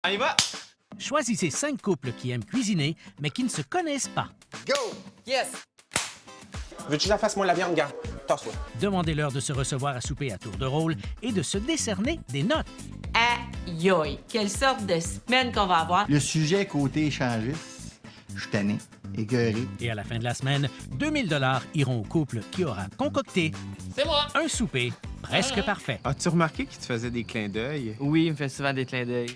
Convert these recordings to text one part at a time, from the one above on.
On y va! Choisissez 5 couples qui aiment cuisiner, mais qui ne se connaissent pas. Go! Yes! Veux-tu que je la fasse, moi, la viande, gars? Tasse-toi. Demandez-leur de se recevoir à souper à tour de rôle et de se décerner des notes. Aïe aïe! Quelle sorte de semaine qu'on va avoir! Le sujet côté échangiste, je suis tanné, écœuré. Et à la fin de la semaine, 2000 $ iront au couple qui aura concocté C'est moi! un souper presque parfait. As-tu remarqué qu'il te faisait des clins d'œil? Oui, il me fait souvent des clins d'œil.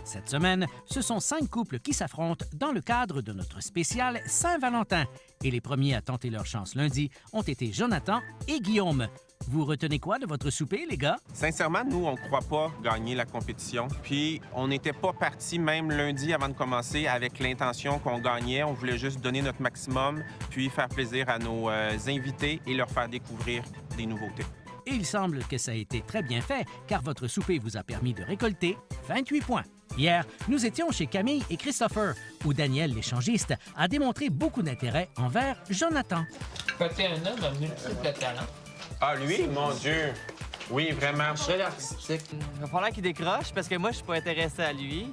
Cette semaine, ce sont 5 couples qui s'affrontent dans le cadre de notre spécial Saint-Valentin. Et les premiers à tenter leur chance lundi ont été Jonathan et Guillaume. Vous retenez quoi de votre souper, les gars? Sincèrement, nous, on ne croit pas gagner la compétition. Puis, on n'était pas partis même lundi avant de commencer avec l'intention qu'on gagnait. On voulait juste donner notre maximum, puis faire plaisir à nos invités et leur faire découvrir des nouveautés. Et il semble que ça a été très bien fait, car votre souper vous a permis de récolter 28 points. Hier, nous étions chez Camille et Christopher, où Daniel, l'échangiste, a démontré beaucoup d'intérêt envers Jonathan. Côté un homme a multiples talents. Ah, lui? Mon Dieu! Oui, vraiment. Très artistique. Il va falloir qu'il décroche parce que moi, je suis pas intéressé à lui.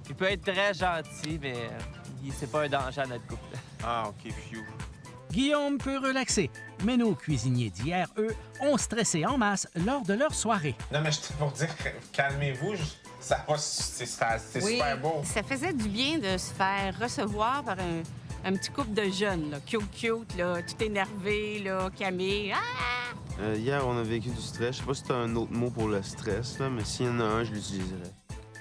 Il peut être très gentil, mais c'est pas un danger à notre couple. Ah, OK, phew. Guillaume peut relaxer, mais nos cuisiniers d'hier, eux, ont stressé en masse lors de leur soirée. Non, mais je pour dire, calmez-vous, ça va, c'est super beau. Ça faisait du bien de se faire recevoir par un petit couple de jeunes, là, cute, là, tout énervé, là, Camille. Ah! Hier, on a vécu du stress. Je sais pas si c'est un autre mot pour le stress, là, mais s'il y en a un, je l'utiliserais.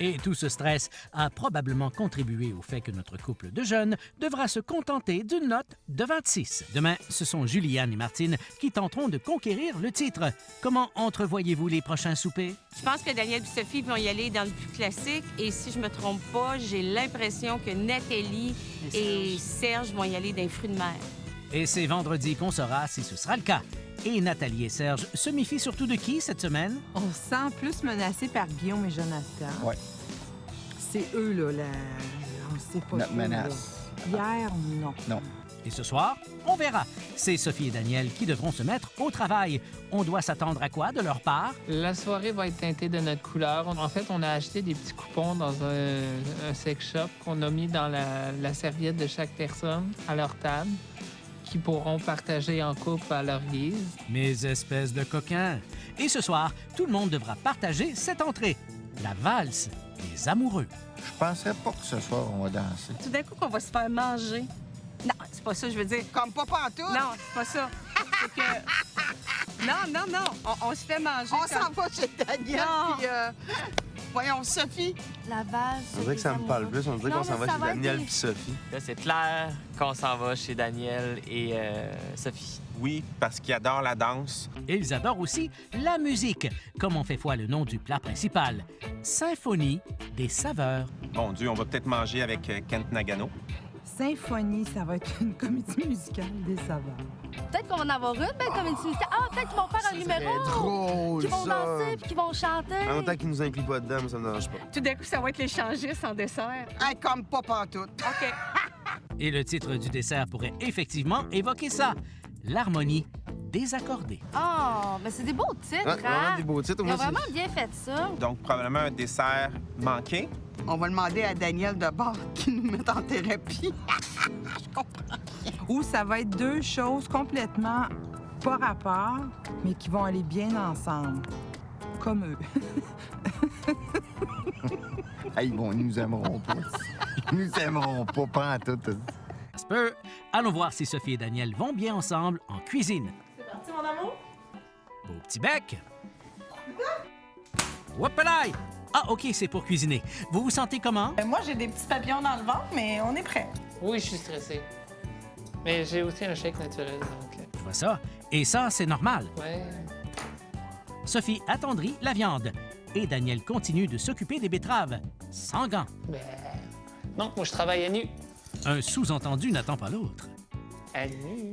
Et tout ce stress a probablement contribué au fait que notre couple de jeunes devra se contenter d'une note de 26. Demain, ce sont Juliane et Martine qui tenteront de conquérir le titre. Comment entrevoyez-vous les prochains soupers? Je pense que Daniel et Sophie vont y aller dans le plus classique. Et si je me trompe pas, j'ai l'impression que Nathalie et Serge vont y aller d'un fruit de mer. Et c'est vendredi qu'on saura si ce sera le cas. Et Nathalie et Serge se méfient surtout de qui cette semaine? On se sent plus menacé par Guillaume et Jonathan. Ouais. C'est eux, là, on sait pas Notre trop, menace. là. Hier, non. Non. Et ce soir, on verra. C'est Sophie et Daniel qui devront se mettre au travail. On doit s'attendre à quoi de leur part? La soirée va être teintée de notre couleur. En fait, on a acheté des petits coupons dans un sex shop qu'on a mis dans la serviette de chaque personne à leur table, qui pourront partager en couple à leur guise. Mes espèces de coquins. Et ce soir, tout le monde devra partager cette entrée. La valse des amoureux. Je penserais pas que ce soir, on va danser. Tout d'un coup, qu'on va se faire manger. Non, c'est pas ça, je veux dire. Comme pas pantoute. Non, c'est pas ça. C'est que... Non. On se fait manger. On s'en va chez Daniel, Non. puis voyons, Sophie. La valse. On dirait que ça me parle plus. On dirait Non, qu'on s'en mais va ça chez va être Daniel des- puis Sophie. Là, c'est clair qu'on s'en va chez Daniel et Sophie. Oui, parce qu'ils adorent la danse. Ils adorent aussi la musique, comme on fait foi le nom du plat principal. Symphonie des saveurs. Mon Dieu, on va peut-être manger avec Kent Nagano. Symphonie, ça va être une comédie musicale des saveurs. Peut-être qu'on va en avoir une, belle comédie musicale. Ah, peut-être qu'ils vont faire un numéro. Drôle, Qui vont ça! danser puis qui vont chanter. En tant qu'ils nous incluent pas dedans, moi, ça me dérange pas. Tout d'un coup, ça va être l'échangiste en dessert. Hey, comme pas pantoute. OK. Et le titre du dessert pourrait effectivement évoquer ça. L'harmonie désaccordée. Oh, mais c'est des beaux titres, Ah, vraiment hein? des beaux titres. Ils Moi, ont c'est- vraiment bien fait ça. Donc, probablement un dessert manqué. On va demander à Daniel de bord qui nous mette en thérapie. Je comprends. Ou ça va être deux choses complètement pas rapport, mais qui vont aller bien ensemble. Comme eux. Hey, bon, ils nous aimeront pas. Ils nous aimeront pas en tout. Ça se peut. Allons voir si Sophie et Daniel vont bien ensemble en cuisine. C'est parti, mon amour? Beau petit bec. Whoopalaï! Ah, OK, c'est pour cuisiner. Vous vous sentez comment? Moi, j'ai des petits papillons dans le ventre, mais on est prêt. Oui, je suis stressé. Mais j'ai aussi un shake naturel, donc... Je vois ça. Et ça, c'est normal. Ouais. Sophie attendrit la viande. Et Daniel continue de s'occuper des betteraves, sans gants. Ben... Non, moi, je travaille à nu. Un sous-entendu n'attend pas l'autre. À nu?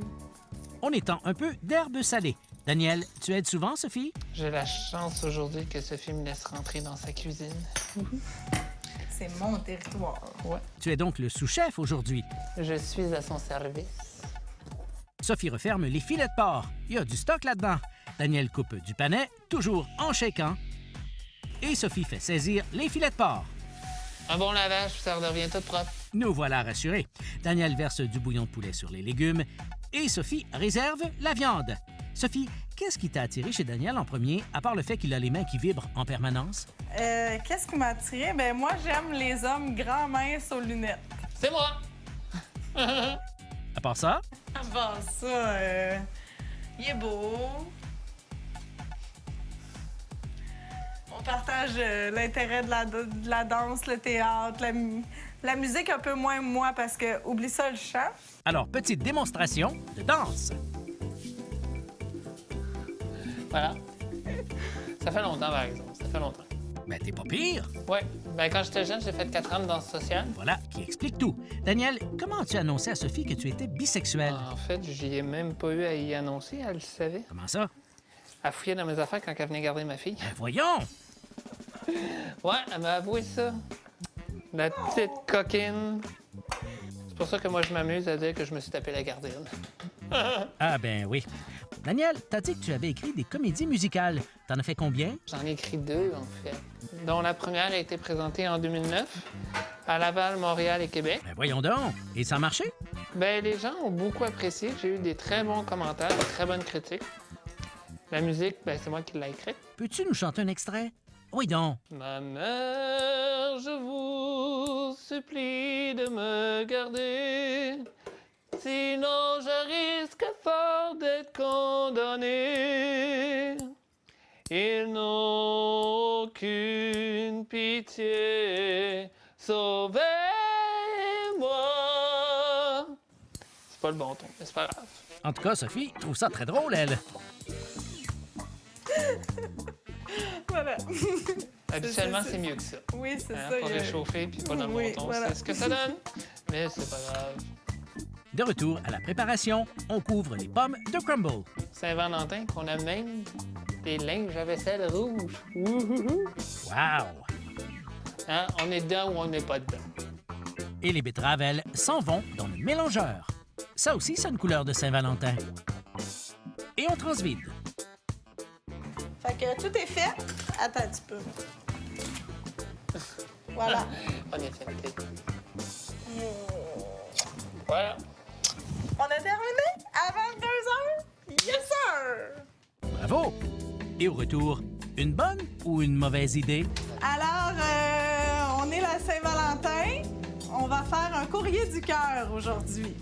On étend un peu d'herbe salée. Daniel, tu aides souvent, Sophie? J'ai la chance aujourd'hui que Sophie me laisse rentrer dans sa cuisine. c'est mon territoire. Tu es donc le sous-chef aujourd'hui. Je suis à son service. Sophie referme les filets de porc. Il y a du stock là-dedans. Daniel coupe du panais, toujours en shakeant. Et Sophie fait saisir les filets de porc. Un bon lavage, ça redevient tout propre. Nous voilà rassurés. Daniel verse du bouillon de poulet sur les légumes et Sophie réserve la viande. Sophie, qu'est-ce qui t'a attiré chez Daniel en premier, à part le fait qu'il a les mains qui vibrent en permanence? Qu'est-ce qui m'a attiré? Ben moi, j'aime les hommes grands minces aux lunettes. C'est moi! À part ça, Avant ça, il est beau. On partage l'intérêt de la danse, le théâtre, la musique un peu moins moi parce que, oublie ça, le chant. alors petite démonstration de danse. Voilà. Ça fait longtemps, par exemple. Ça fait longtemps. Ben, t'es pas pire. Ouais. Ben, quand j'étais jeune, j'ai fait 4 ans de danse sociale. Voilà qui explique tout. Daniel, comment as-tu annoncé à Sophie que tu étais bisexuel? En fait, j'y ai même pas eu à y annoncer, elle le savait. Comment ça? Elle fouillait dans mes affaires quand elle venait garder ma fille. Ben, voyons! Ouais, elle m'a avoué ça. La petite coquine. C'est pour ça que moi, je m'amuse à dire que je me suis tapé la gardienne. Ah ben oui. Daniel, t'as dit que tu avais écrit des comédies musicales. T'en as fait combien? J'en ai écrit 2, en fait. Dont la première a été présentée en 2009 à Laval, Montréal et Québec. Ben voyons donc. Et ça a marché? Ben, les gens ont beaucoup apprécié. J'ai eu des très bons commentaires, de très bonnes critiques. La musique, ben, c'est moi qui l'ai écrite. Peux-tu nous chanter un extrait? Oui donc. Ma mère, je vous supplie de me garder. Sinon, je risque fort d'être condamné. Ils n'ont aucune pitié. Sauvez-moi. C'est pas le bon ton, mais c'est pas grave. En tout cas, Sophie trouve ça très drôle, elle. Voilà. Habituellement, c'est mieux que ça. Oui, c'est Hein, ça. pas réchauffer puis pas dans le Oui, bon ton. voilà. C'est ce que ça donne. Mais c'est pas grave. De retour à la préparation, on couvre les pommes de crumble. Saint-Valentin, qu'on a même des linges à vaisselle rouge. Wouhouhou. Wow! Hein? On est dedans ou on n'est pas dedans. Et les betteraves, elles, s'en vont dans le mélangeur. Ça aussi, c'est une couleur de Saint-Valentin. Et on transvide. Fait que tout est fait. Attends un petit peu. Voilà. On est fait. Voilà. On a terminé à 22 heures. Yes, sir! Bravo! Et au retour, une bonne ou une mauvaise idée? Alors, on est la Saint-Valentin. On va faire un courrier du cœur aujourd'hui.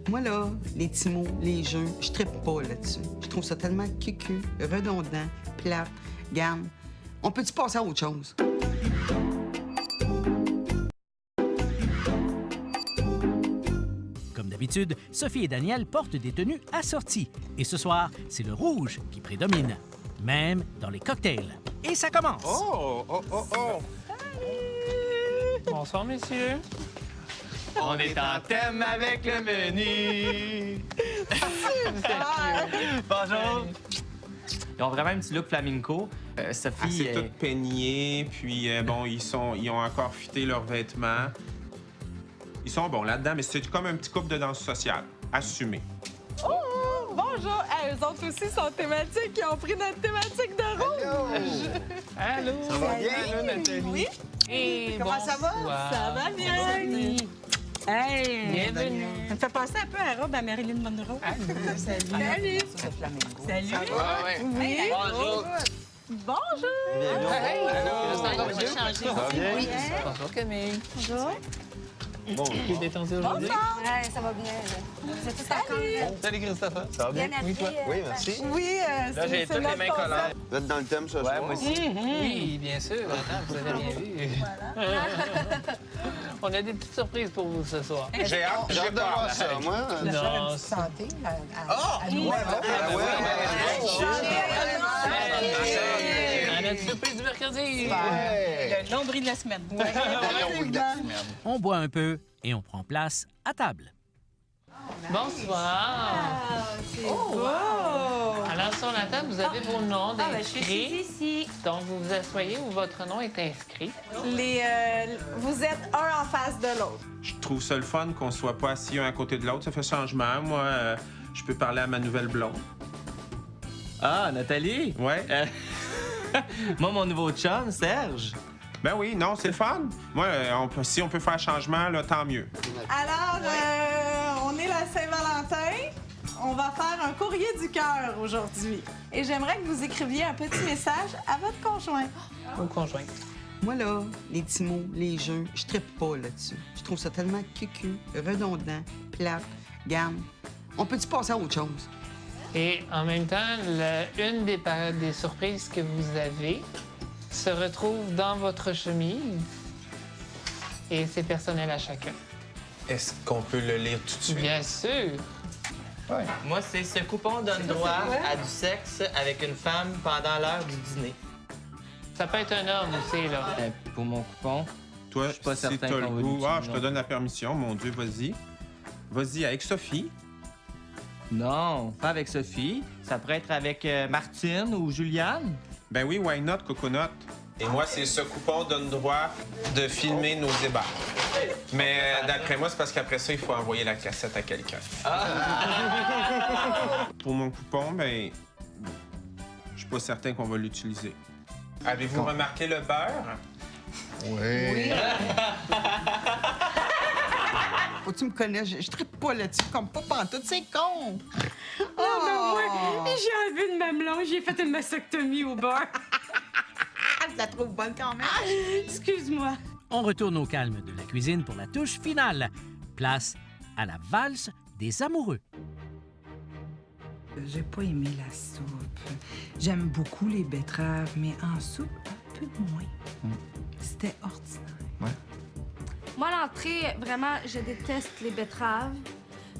Moi, là, les petits mots, les jeux, je trippe pas là-dessus. Je trouve ça tellement cucu, redondant, plate, gamme. On peut-tu passer à autre chose? Comme d'habitude, Sophie et Daniel portent des tenues assorties. Et ce soir, c'est le rouge qui prédomine, même dans les cocktails. Et ça commence! Oh, oh, oh, oh! Bonsoir, messieurs. On est en thème avec le menu. Bonjour. Ils ont vraiment un petit look flamenco. Sophie... C'est tout peigné, puis bon, ils ont encore fité leurs vêtements. Ils sont bons là-dedans, mais c'est comme un petit couple de danse sociale. Assumé. Oh, bonjour! Eux autres aussi sont thématiques. Ils ont pris notre thématique de rouge. Allô. Ça va bien? Allô, Nathalie. Oui. Et Comment ça va? bonsoir. Ça va bien. Hey! Bienvenue. Ça me fait penser un peu à la robe à Marilyn Monroe. Salut. Salut. Salut. Oui. Bonjour. Bonjour. Oui. Bonjour, Camille. Bonjour. Bon, tu es détendu aujourd'hui? Ouais, ça va bien. Vous êtes tous encore Salut, Christopher. Ça va bien? bien habillés. Oui, merci. Oui, Là, j'ai toutes les mains collantes. Vous êtes dans le thème ce soir? Ouais, moi aussi. Oui, bien sûr. Attends, vous avez rien vu. On a des petites surprises pour vous ce soir. J'ai hâte, J'ai hâte de voir ça, moi. Non, Santé. on a une surprise du mercredi. Le nombril de la semaine. On boit un peu et on prend place à table. Bonsoir. C'est beau! Alors, sur la table, vous avez vos noms Ah, ben, je suis inscrits. ici. Donc, vous vous asseyez où votre nom est inscrit. Vous êtes un en face de l'autre. Je trouve ça le fun qu'on soit pas assis un à côté de l'autre. Ça fait changement. Moi, je peux parler à ma nouvelle blonde. Ah, Nathalie? Ouais. Moi, mon nouveau chum, Serge. Ben oui, non, c'est le fun. Moi, si on peut faire changement, là, tant mieux. Alors, on est la Saint-Valentin. On va faire un courrier du cœur aujourd'hui. Et j'aimerais que vous écriviez un petit message à votre conjoint. Au conjoint. Moi, là, les petits mots, les jeux, je trippe pas là-dessus. Je trouve ça tellement cucu, redondant, plate, gamme. On peut-tu passer à autre chose? Et en même temps, une des surprises que vous avez se retrouve dans votre chemise. Et c'est personnel à chacun. Est-ce qu'on peut le lire tout de suite? Bien sûr. Moi, c'est ce coupon donne droit à du sexe avec une femme pendant l'heure du dîner. Ça peut être un homme aussi, là. Pour mon coupon, Toi, je suis pas si certain t'as le qu'on va goût... Ah, je l'utiliser, te donne la permission, mon Dieu, vas-y. Vas-y, avec Sophie. non, pas avec Sophie. Ça pourrait être avec Martine ou Juliane. Ben oui, why not, Coconut? Et moi, c'est ce coupon donne droit de filmer nos débats. Mais d'après moi, c'est parce qu'après ça, il faut envoyer la cassette à quelqu'un. Pour mon coupon, ben, je suis pas certain qu'on va l'utiliser. Avez-vous remarqué le beurre? Oui. Oh, tu me connais, je trippe pas là-dessus comme pas pantoute, c'est con! J'ai enlevé une mamelon, j'ai fait une mastectomie au beurre. Je la trouve bonne quand même. Excuse-moi. On retourne au calme de la cuisine pour la touche finale. Place à la valse des amoureux. J'ai pas aimé la soupe. J'aime beaucoup les betteraves, mais en soupe, un peu moins. C'était ordinaire. Moi, l'entrée, vraiment, je déteste les betteraves.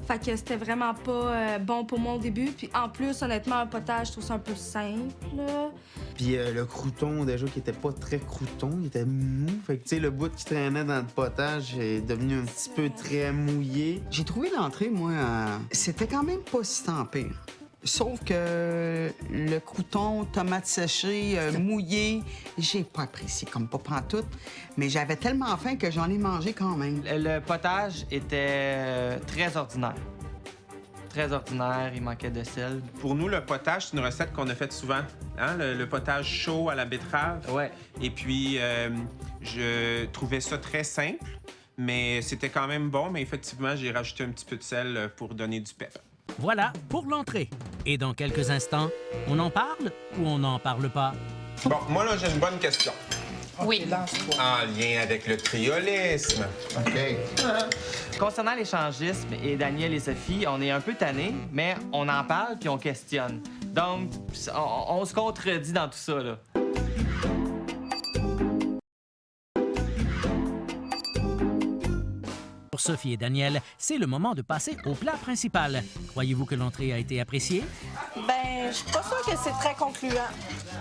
Fait que c'était vraiment pas bon pour moi au début. Puis en plus, honnêtement, un potage, je trouve ça un peu simple. Là. Puis le crouton, déjà, qui était pas très crouton, il était mou. Fait que, tu sais, le bout qui traînait dans le potage est devenu un petit peu très mouillé. J'ai trouvé l'entrée, moi, c'était quand même pas si tant pire. Sauf que le crouton, tomate séchée, mouillé, j'ai pas apprécié comme pas pantoute. Mais j'avais tellement faim que j'en ai mangé quand même. Le potage était très ordinaire. Très ordinaire, il manquait de sel. Pour nous, le potage, c'est une recette qu'on a faite souvent. Hein? Le potage chaud à la betterave. Ouais. Et puis, je trouvais ça très simple, mais c'était quand même bon. Mais effectivement, j'ai rajouté un petit peu de sel pour donner du pep. Voilà pour l'entrée. Et dans quelques instants, on en parle ou on n'en parle pas? Bon, moi, là, j'ai une bonne question. Oui. En lien avec le triolisme. OK. Concernant l'échangisme et Daniel et Sophie, on est un peu tannés, mais on en parle puis on questionne. Donc, on se contredit dans tout ça, là. Pour Sophie et Daniel, c'est le moment de passer au plat principal. Croyez-vous que l'entrée a été appréciée? Ben, je suis pas sûre que c'est très concluant.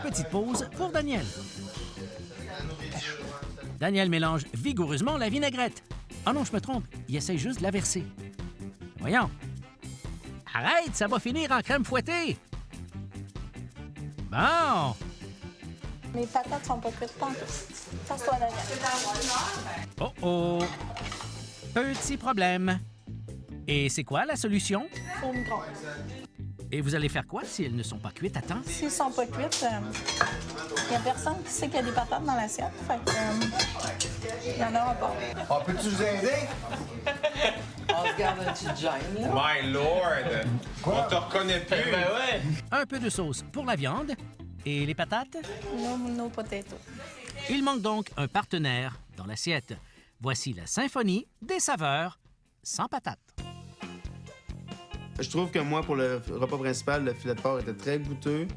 Petite pause pour Daniel. Daniel mélange vigoureusement la vinaigrette. Ah non, je me trompe. Il essaye juste de la verser. Voyons. Arrête, ça va finir en crème fouettée. Bon. Mes patates sont pas cuites tant. Passe-toi, Daniel. Oh oh. Petit problème. Et c'est quoi la solution? Au micro. Et vous allez faire quoi si elles ne sont pas cuites à temps? S'ils sont pas cuites, il y a personne qui sait qu'il y a des patates dans l'assiette. Fait que, il y en aura pas. On peut-tu vous aider? On se garde un petit gêne, là. My lord! On te reconnaît plus. Ben ouais! Un peu de sauce pour la viande. Et les patates? No potatoes. Il manque donc un partenaire dans l'assiette. Voici la symphonie des saveurs sans patates. Je trouve que moi, pour le repas principal, le filet de porc était très goûteux,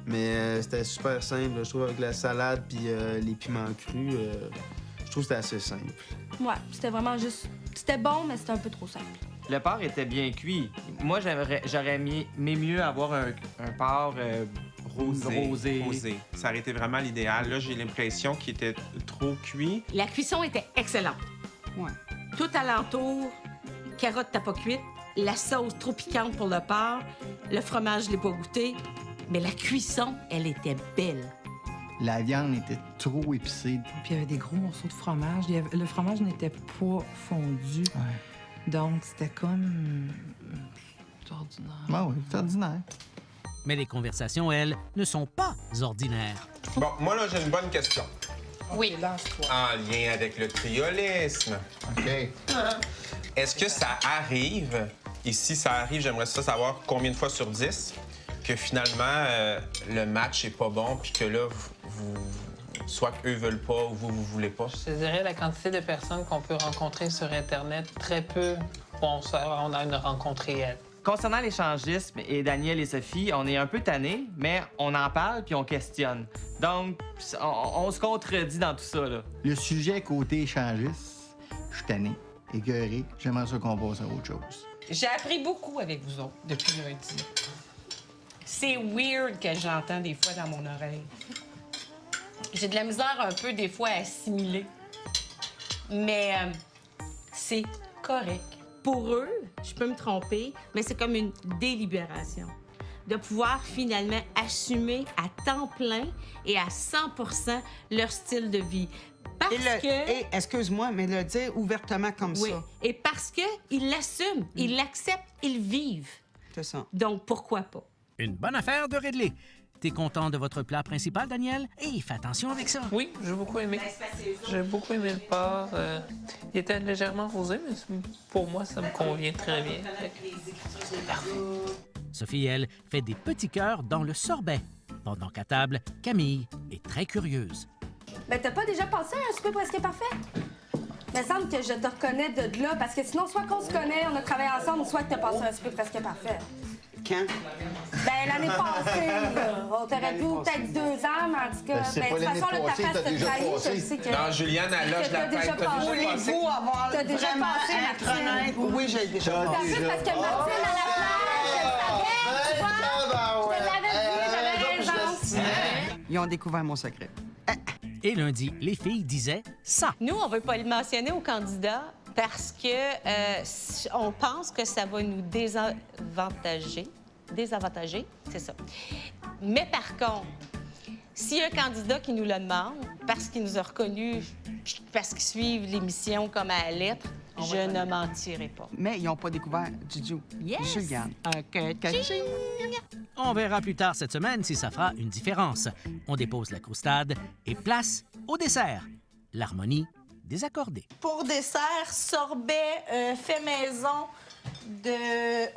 mais c'était super simple. Je trouve avec la salade puis les piments crus, je trouve que c'était assez simple. Ouais, c'était vraiment juste... C'était bon, mais c'était un peu trop simple. Le porc était bien cuit. Moi, j'aurais aimé mieux avoir un porc rosé. Ça aurait été vraiment l'idéal. Là, j'ai l'impression qu'il était trop cuit. La cuisson était excellente. Ouais. Tout alentour, carotte t'as pas cuite, la sauce trop piquante pour le porc. Le fromage, je l'ai pas goûté. Mais la cuisson, elle était belle. La viande était trop épicée. Puis il y avait des gros morceaux de fromage. Le fromage n'était pas fondu. Donc, c'était comme... ordinaire. Ah oui, c'est ordinaire. Mais les conversations, elles, ne sont pas ordinaires. Bon, moi, là, j'ai une bonne question. Oui. En lien avec le triolisme. OK. Est-ce que ça arrive, et si ça arrive, j'aimerais savoir combien de fois sur 10, que finalement, le match est pas bon, puis que là, soit qu'eux veulent pas ou vous voulez pas? Je te dirais la quantité de personnes qu'on peut rencontrer sur Internet, très peu on a une rencontre réelle. Concernant l'échangisme et Daniel et Sophie, on est un peu tannés, mais on en parle puis on questionne. Donc, on se contredit dans tout ça, là. Le sujet côté échangiste, je suis tanné, écœuré. J'aimerais ça qu'on passe à autre chose. J'ai appris beaucoup avec vous autres depuis lundi. C'est weird que j'entends des fois dans mon oreille. J'ai de la misère un peu des fois à assimiler. Mais c'est correct. Pour eux, je peux me tromper, mais c'est comme une délibération. De pouvoir finalement assumer à temps plein et à 100% leur style de vie. Parce que... excuse-moi, mais le dire ouvertement comme oui. ça. Et parce qu'ils l'assument, ils l'acceptent, ils vivent. C'est ça. Donc, pourquoi pas? Une bonne affaire de régler. T'es content de votre plat principal, Daniel? Et fais attention avec ça. Oui, j'ai beaucoup aimé. J'ai beaucoup aimé le porc. Il était légèrement rosé, mais pour moi, ça me convient très bien. Sophie, elle, fait des petits cœurs dans le sorbet. Pendant qu'à table, Camille est très curieuse. Ben, t'as pas déjà pensé à un souper presque parfait? Il me semble que je te reconnais de là, parce que sinon, soit qu'on se connaît, on a travaillé ensemble, soit que t'as pensé à un souper presque parfait. Quand? Ben, l'année passée, là. On t'aurait vu peut-être 2 ans, mais en tout cas, c'est pas de toute l'année façon, là, ta passée, face t'as te déjà trahit, passé. je sais que... Non, Juliane, elle loge la tête. Voulez-vous avoir T'as déjà vraiment passé, être Martine? honnête? Oui, j'ai déjà En passé. plus, parce que Martine, à la plage, je savais, tu vois? Je te l'avais dit, j'avais raison. Ils ont découvert mon secret. Et lundi, les filles disaient ça. Nous, on ne veut pas le mentionner aux candidats parce que on pense que ça va nous désavantager. Désavantager, c'est ça. Mais par contre, s'il y a un candidat qui nous le demande, parce qu'il nous a reconnus, parce qu'ils suivent l'émission comme à la lettre, je ne mentirai pas. Mais ils n'ont pas découvert Juju. Yes! Juliane. On verra plus tard cette semaine si ça fera une différence. On dépose la croustade et place au dessert. L'harmonie désaccordée. Pour dessert, sorbet fait maison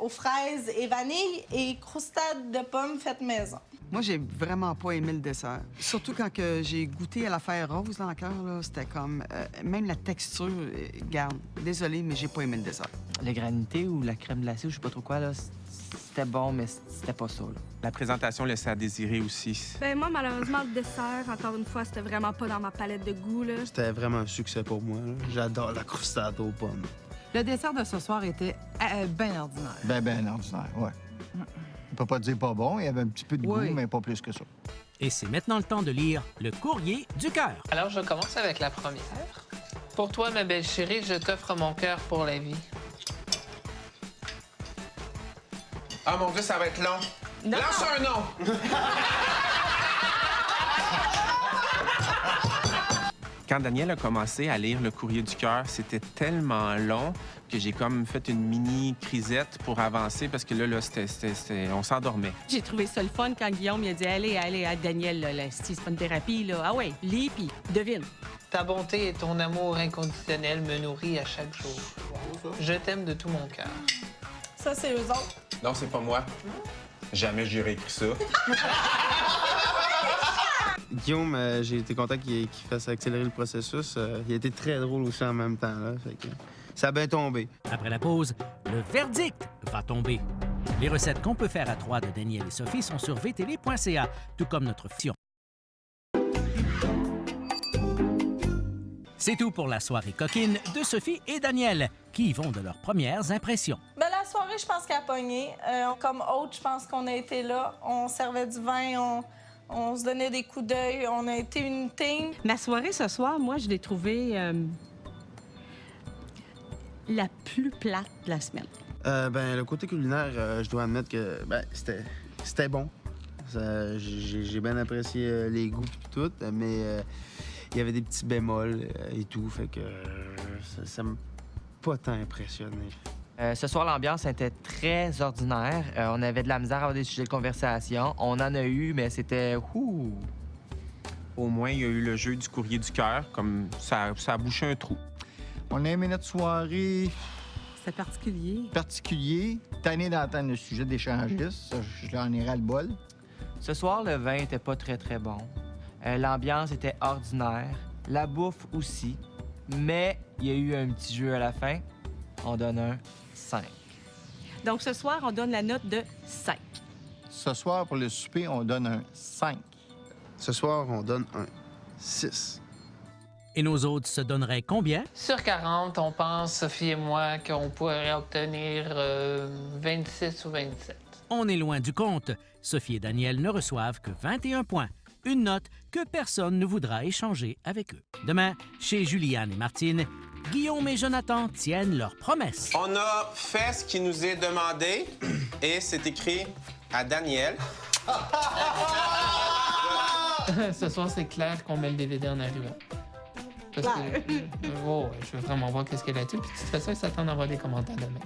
aux fraises et vanille et croustade de pommes faites maison. Moi, j'ai vraiment pas aimé le dessert. Surtout quand que j'ai goûté à l'affaire rose dans le cœur, là, c'était comme... même la texture, garde. Désolée, mais j'ai pas aimé le dessert. Le granité ou la crème glacée ou je sais pas trop quoi, là, c'était bon, mais c'était pas ça, là. La présentation laissait à désirer aussi. Ben, moi, malheureusement, le dessert, encore une fois, c'était vraiment pas dans ma palette de goût, là. C'était vraiment un succès pour moi, là. J'adore la croustade aux pommes. Le dessert de ce soir était bien ordinaire. Ben ordinaire, ouais. On peut pas dire pas bon, il y avait un petit peu de goût, mais pas plus que ça. Et c'est maintenant le temps de lire le courrier du cœur. Alors, je commence avec la première. Pour toi, ma belle chérie, je t'offre mon cœur pour la vie. Ah, mon Dieu, ça va être long. Non. Lance un nom! Quand Daniel a commencé à lire le courrier du cœur, c'était tellement long que j'ai comme fait une mini crisette pour avancer parce que là on s'endormait. J'ai trouvé ça le fun quand Guillaume il a dit allez, à Daniel, là, c'est pas une thérapie, là. Ah ouais, lis, puis devine. Ta bonté et ton amour inconditionnel me nourrit à chaque jour. Je t'aime de tout mon cœur. Ça, c'est eux autres. Non, c'est pas moi. Jamais j'aurais écrit ça. Guillaume, j'ai été content qu'il fasse accélérer le processus. Il a été très drôle aussi en même temps, là. Fait que ça a bien tombé. Après la pause, le verdict va tomber. Les recettes qu'on peut faire à 3 de Daniel et Sophie sont sur vtl.ca, tout comme notre fiction. C'est tout pour la soirée coquine de Sophie et Daniel, qui y vont de leurs premières impressions. Ben, la soirée, je pense qu'elle a pogné. Comme hôte, je pense qu'on a été là. On servait du vin, on se donnait des coups d'œil. On a été une team. Ma soirée ce soir, moi, je l'ai trouvée la plus plate de la semaine. Le côté culinaire, je dois admettre que c'était bon. J'ai bien apprécié les goûts et tout, mais il y avait des petits bémols et tout, fait que ça m'a pas tant impressionné. Ce soir, l'ambiance était très ordinaire. On avait de la misère à avoir des sujets de conversation. On en a eu, mais c'était... Au moins, il y a eu le jeu du courrier du cœur, comme ça a bouché un trou. On a aimé notre soirée C'est particulier, tanné d'entendre le sujet d'échangistes. Je l'en ai ras le bol. Ce soir, le vin était pas très, très bon. L'ambiance était ordinaire. La bouffe aussi. Mais il y a eu un petit jeu à la fin. On donne un 5. Donc, ce soir, on donne la note de 5. Ce soir, pour le souper, on donne un 5. Ce soir, on donne un 6. Et nos autres se donneraient combien? Sur 40, on pense, Sophie et moi, qu'on pourrait obtenir 26 ou 27. On est loin du compte. Sophie et Daniel ne reçoivent que 21 points. Une note que personne ne voudra échanger avec eux. Demain, chez Juliane et Martine, Guillaume et Jonathan tiennent leurs promesses. On a fait ce qui nous est demandé et c'est écrit à Daniel. Ce soir, c'est clair qu'on met le DVD en arrivant. Parce que, je veux vraiment voir qu'est-ce qu'elle a dit. Puis de toute façon, il s'attend à avoir des commentaires demain.